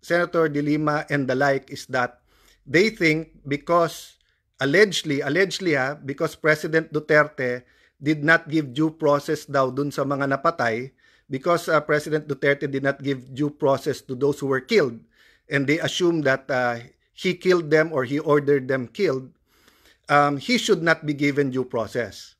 Senator De Lima and the like is that they think because allegedly because President Duterte did not give due process daw dun sa mga napatay, because President Duterte did not give due process to those who were killed, and they assume that he killed them or he ordered them killed, he should not be given due process.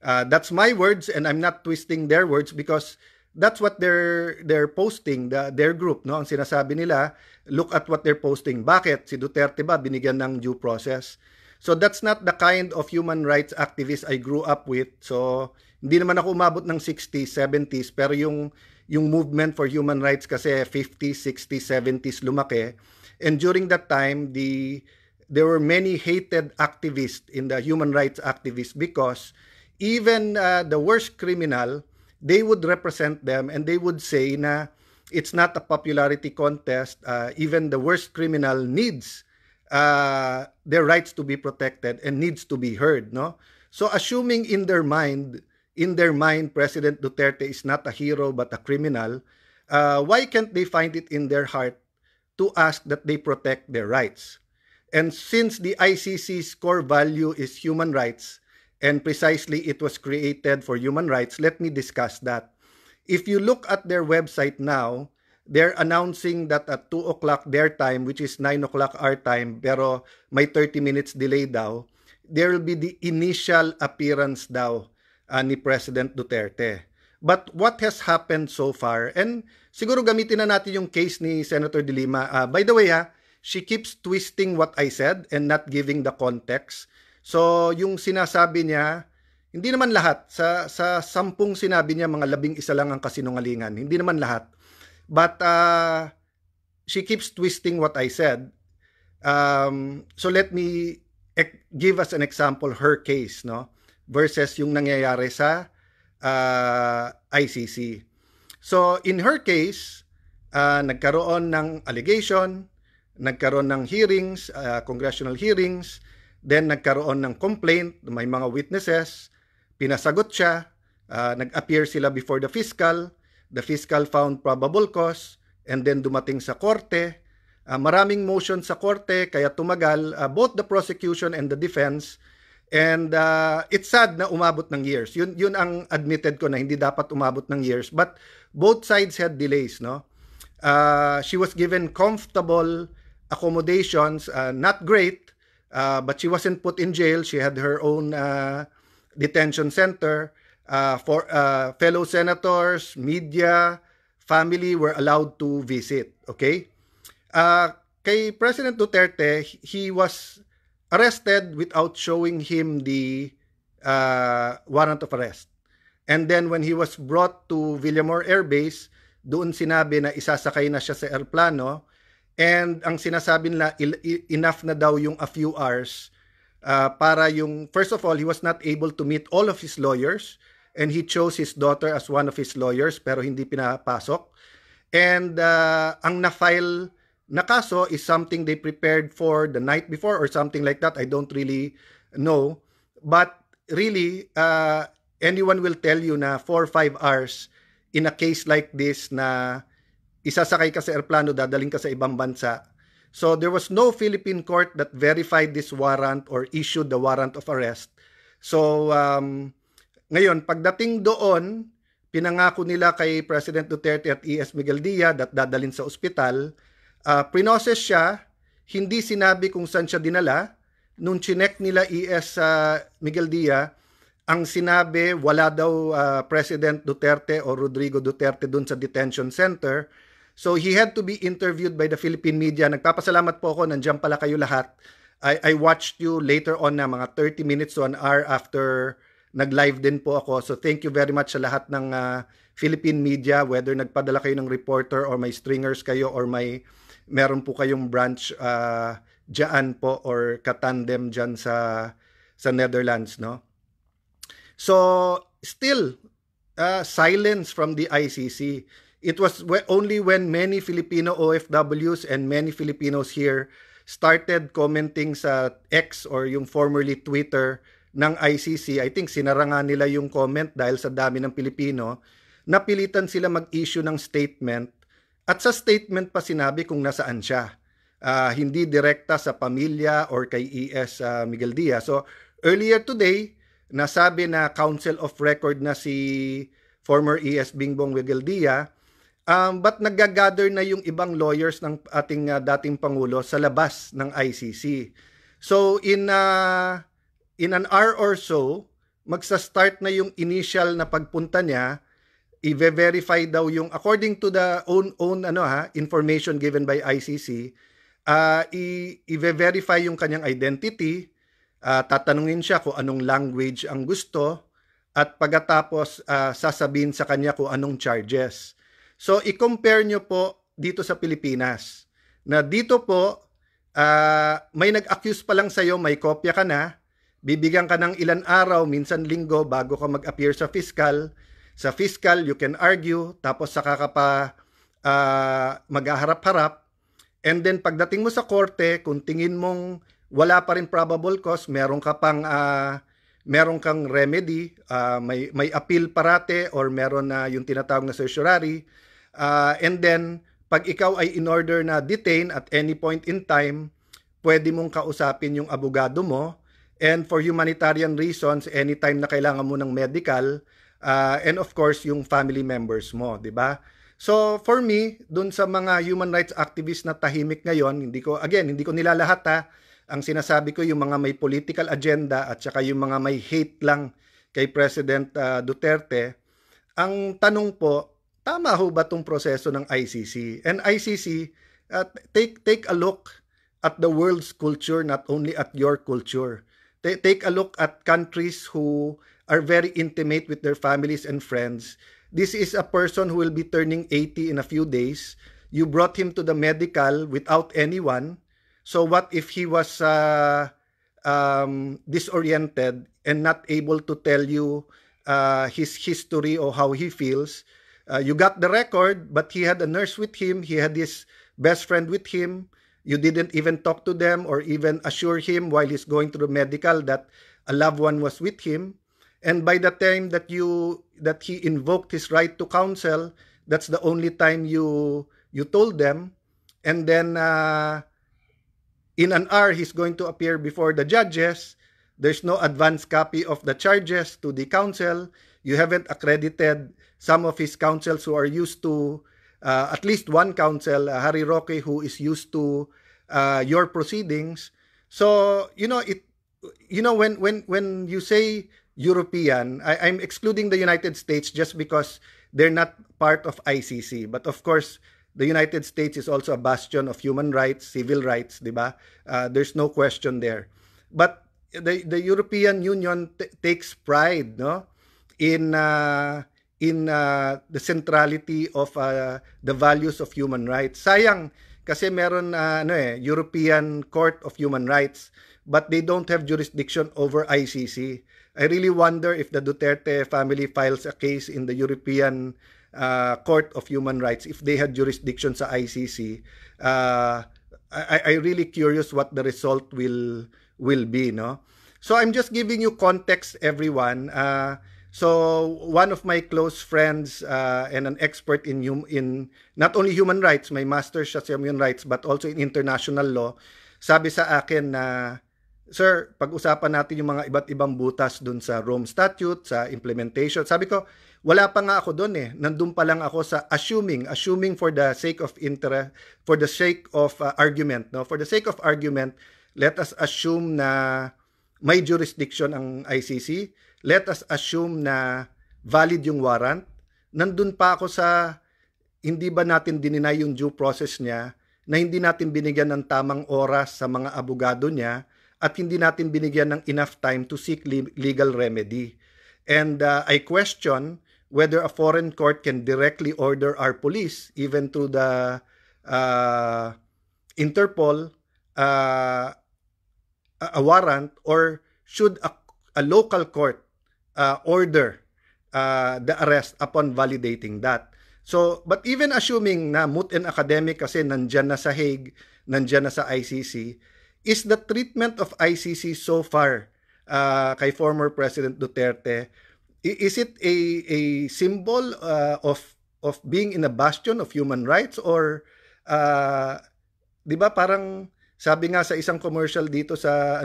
That's my words, and I'm not twisting their words because that's what they're posting, their group, no? Ang sinasabi nila, look at what they're posting. Bakit? Si Duterte ba binigyan ng due process? So that's not the kind of human rights activist I grew up with. So hindi naman ako umabot ng 60s, 70s, pero yung movement for human rights kasi 50s, 60s, 70s lumaki. And during that time, there were many hated activists in the human rights activists because even the worst criminal, they would represent them and they would say na it's not a popularity contest. Even the worst criminal needs their rights to be protected and needs to be heard, no? So assuming in their mind President Duterte is not a hero but a criminal, why can't they find it in their heart to ask that they protect their rights? And since the ICC's core value is human rights, and precisely it was created for human rights, let me discuss that. If you look at their website now, they're announcing that at 2 o'clock their time, which is 9 o'clock our time, pero may 30 minutes delay daw, there will be the initial appearance daw ni President Duterte. But what has happened so far, and siguro gamitin na natin yung case ni Senator De Lima. By the way, she keeps twisting what I said and not giving the context. So yung sinasabi niya, hindi naman lahat. Sa 10 sinabi niya, mga 11 lang ang kasinungalingan. Hindi naman lahat. But she keeps twisting what I said. So let me give us an example, her case, no, versus yung nangyayari sa ICC. So in her case, nagkaroon ng allegation, nagkaroon ng hearings, congressional hearings, then nagkaroon ng complaint, may mga witnesses, pinasagot siya, nag-appear sila before the fiscal found probable cause, and then dumating sa korte. Maraming motion sa korte, kaya tumagal both the prosecution and the defense. And it's sad na umabot ng years. Yun ang admitted ko na hindi dapat umabot ng years. But both sides had delays, no? She was given comfortable accommodations, not great, but she wasn't put in jail. She had her own detention center. For fellow senators, media, family were allowed to visit. Okay? Kay President Duterte, he was arrested without showing him the warrant of arrest. And then when he was brought to Villamor Air Base, doon sinabi na isasakay na siya sa airplano, and ang sinasabi nila, enough na daw yung a few hours para yung, first of all, he was not able to meet all of his lawyers, and he chose his daughter as one of his lawyers pero hindi pinapasok. And ang na-file na kaso is something they prepared for the night before or something like that. I don't really know. But really, anyone will tell you na 4 or 5 hours in a case like this na isasakay ka sa airplano, dadaling ka sa ibang bansa. So there was no Philippine court that verified this warrant or issued the warrant of arrest. So ngayon, pagdating doon, pinangako nila kay President Duterte at E.S. Miguel Dia that dadalhin sa ospital. Prinoses siya, hindi sinabi kung saan siya dinala. Nung chinek nila E.S. Miguel Dia, ang sinabi, wala daw President Duterte o Rodrigo Duterte doon sa detention center. So he had to be interviewed by the Philippine media. Nagpapasalamat po ako, nandiyan pala kayo lahat. I watched you later on na mga 30 minutes to an hour after nag-live din po ako. So thank you very much sa lahat ng Philippine media, whether nagpadala kayo ng reporter or may stringers kayo or meron po kayong branch dyan po or katandem dyan sa Netherlands, no? So still silence from the ICC. It was only when many Filipino OFWs and many Filipinos here started commenting sa X or yung formerly Twitter ng ICC, I think sinara nga nila yung comment dahil sa dami ng Pilipino, napilitan sila mag-issue ng statement At sa statement pa sinabi kung nasaan siya. Hindi direkta sa pamilya or kay ES Miguel Diaz. So earlier today, nasabi na counsel of record na si former ES Bingbong Miguel Diaz. But nag-gather na yung ibang lawyers ng ating dating Pangulo sa labas ng ICC. So in an hour or so, magsa-start na yung initial na pagpunta niya. I-verify daw yung according to the own information given by ICC, i-verify yung kanyang identity, tatanungin siya kung anong language ang gusto, at pagkatapos sasabihin sa kanya kung anong charges. So i-compare nyo po dito sa Pilipinas, na dito po may nag-accuse pa lang sa'yo, may kopya ka na, bibigyan ka ng ilan araw, minsan linggo, bago ka mag-appear sa fiscal. Sa fiscal, you can argue, tapos saka ka pa maghaharap-harap. And then pagdating mo sa korte, kung tingin mong wala pa rin probable cause, meron kang remedy, may appeal parate, or meron na yung tinatawag na certiorari. And then, pag ikaw ay in order na detain at any point in time, pwede mong kausapin yung abogado mo. And for humanitarian reasons, anytime na kailangan mo ng medical, and of course, yung family members mo, di ba? So, for me, dun sa mga human rights activists na tahimik ngayon, hindi ko nilalahat ha. Ang sinasabi ko, yung mga may political agenda at saka yung mga may hate lang kay President Duterte. Ang tanong po, tama ho ba itong proseso ng ICC? And ICC, take a look at the world's culture, not only at your culture. Take a look at countries who are very intimate with their families and friends. This is a person who will be turning 80 in a few days. You brought him to the medical without anyone. So what if he was disoriented and not able to tell you his history or how he feels? You got the record, but he had a nurse with him. He had his best friend with him. You didn't even talk to them or even assure him while he's going to the medical that a loved one was with him. And by the time that he invoked his right to counsel, that's the only time you told them. And then in an hour, he's going to appear before the judges. There's no advance copy of the charges to the counsel. You haven't accredited some of his counsels who are used to, at least one counsel, Harry Roque, who is used to your proceedings. So, when you say European, I'm excluding the United States just because they're not part of ICC. But of course, the United States is also a bastion of human rights, civil rights, di ba? There's no question there. But the European Union takes pride, no, in the centrality of the values of human rights. Sayang kasi meron European Court of Human Rights, but they don't have jurisdiction over ICC. I really wonder if the Duterte family files a case in the European Court of Human Rights, if they had jurisdiction sa ICC. I really curious what the result will be, no? So I'm just giving you context, everyone. So one of my close friends and an expert in not only human rights, may master's siya sa human rights, but also in international law, sabi sa akin na, Sir, pag-usapan natin yung mga iba't ibang butas dun sa Rome Statute, sa implementation. Sabi ko, wala pa nga ako dun eh. Nandun pa lang ako sa assuming for the sake of argument. No? For the sake of argument, let us assume na may jurisdiction ang ICC. Let us assume na valid yung warrant. Nandun pa ako sa hindi ba natin dininay yung due process niya, na hindi natin binigyan ng tamang oras sa mga abogado niya, at hindi natin binigyan ng enough time to seek legal remedy. And I question whether a foreign court can directly order our police, even through the Interpol, a warrant, or should a local court order the arrest upon validating that. So, but even assuming na moot and academic kasi nandyan na sa Hague, nandyan na sa ICC, is the treatment of ICC so far kay former President Duterte, is it a symbol of of being in a bastion of human rights? Or, 'di ba parang sabi nga sa isang commercial dito sa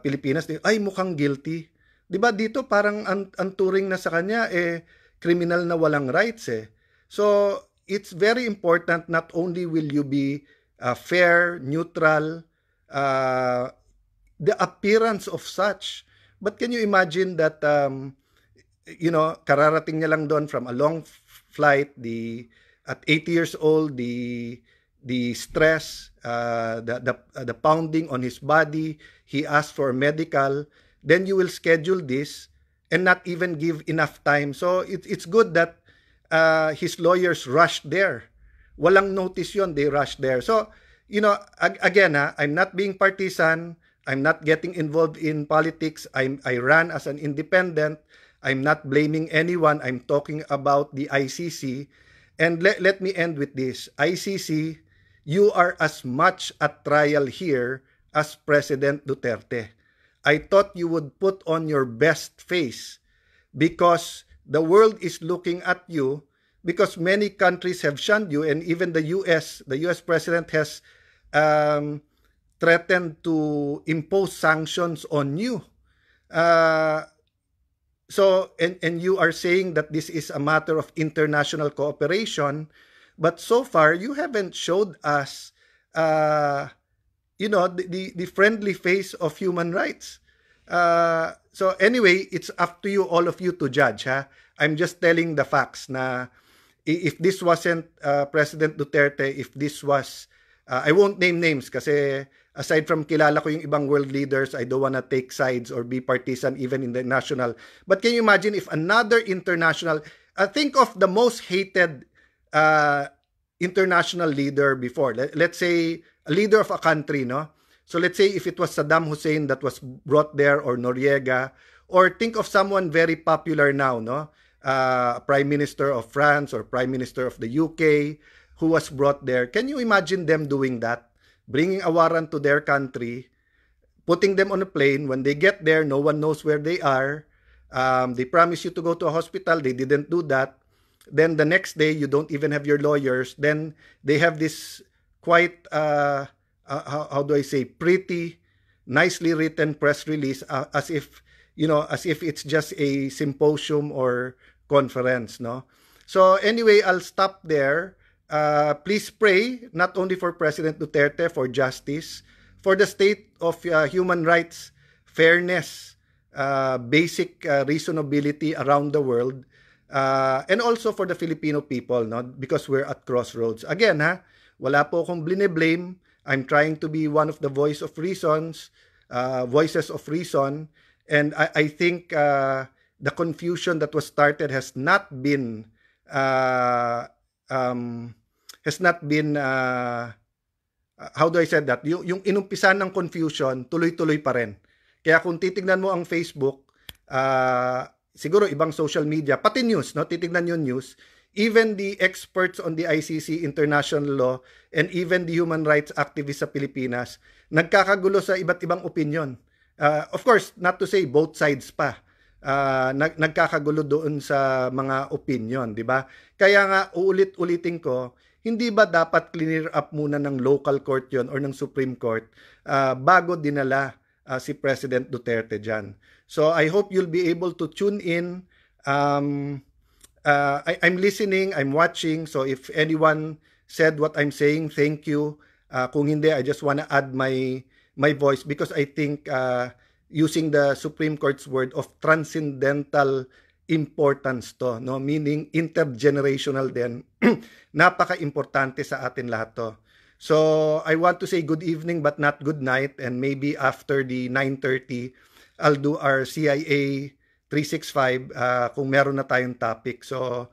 Pilipinas, ay mukhang guilty. 'Di ba dito parang ang turing na sa kanya criminal na walang rights eh. So it's very important, not only will you be fair, neutral, the appearance of such, but can you imagine that kararating niya lang doon from a long flight, at 80 years old, the stress, the pounding on his body, he asked for medical, then you will schedule this and not even give enough time. So it's good that his lawyers rushed there. Walang notice yon, they rushed there. So, again, I'm not being partisan. I'm not getting involved in politics. I ran as an independent. I'm not blaming anyone. I'm talking about the ICC. And let me end with this. ICC, you are as much at trial here as President Duterte. I thought you would put on your best face because the world is looking at you, because many countries have shunned you, and even the US president has threatened to impose sanctions on you. So you are saying that this is a matter of international cooperation, but so far you haven't showed us the friendly face of human rights. So anyway, it's up to you, all of you, to judge. I'm just telling the facts na if this wasn't President Duterte, if this was I won't name names kasi aside from kilala ko yung ibang world leaders, I don't wanna take sides or be partisan even in the national. But can you imagine if another international, think of the most hated international leader before. Let's say a leader of a country, no? So let's say if it was Saddam Hussein that was brought there, or Noriega, or think of someone very popular now, no? Prime Minister of France or Prime Minister of the UK, who was brought there. Can you imagine them doing that? Bringing a warrant to their country, putting them on a plane. When they get there, no one knows where they are. They promise you to go to a hospital. They didn't do that. Then the next day, you don't even have your lawyers. Then they have this quite, how do I say, pretty, nicely written press release, as if it's just a symposium or conference, no? So anyway, I'll stop there. Please pray, not only for President Duterte, for justice, for the state of human rights, fairness, basic reasonability around the world, and also for the Filipino people, no? Because we're at crossroads. Again, wala po akong blame. I'm trying to be one of the voices of reason, and I think the confusion that was started has not been how do I say that? Yung inumpisan ng confusion, tuloy-tuloy pa rin. Kaya kung titignan mo ang Facebook, siguro ibang social media, pati news, no? Titignan yung news, even the experts on the ICC international law and even the human rights activists sa Pilipinas, nagkakagulo sa iba't ibang opinion. Of course, not to say both sides pa. Nagkakagulo doon sa mga opinion, di ba? Kaya nga, uulit-ulitin ko, hindi ba dapat clear up muna ng local court yon or ng Supreme Court bago dinala si President Duterte dyan? So I hope you'll be able to tune in. I'm listening, I'm watching, so if anyone said what I'm saying, thank you. Kung hindi, I just wanna add my voice, because I think using the Supreme Court's word of transcendental importance to, no? Meaning intergenerational din. Napaka-importante sa atin lahat to. So, I want to say good evening but not good night, and maybe after the 9:30, I'll do our CIA 365 kung meron na tayong topic. So,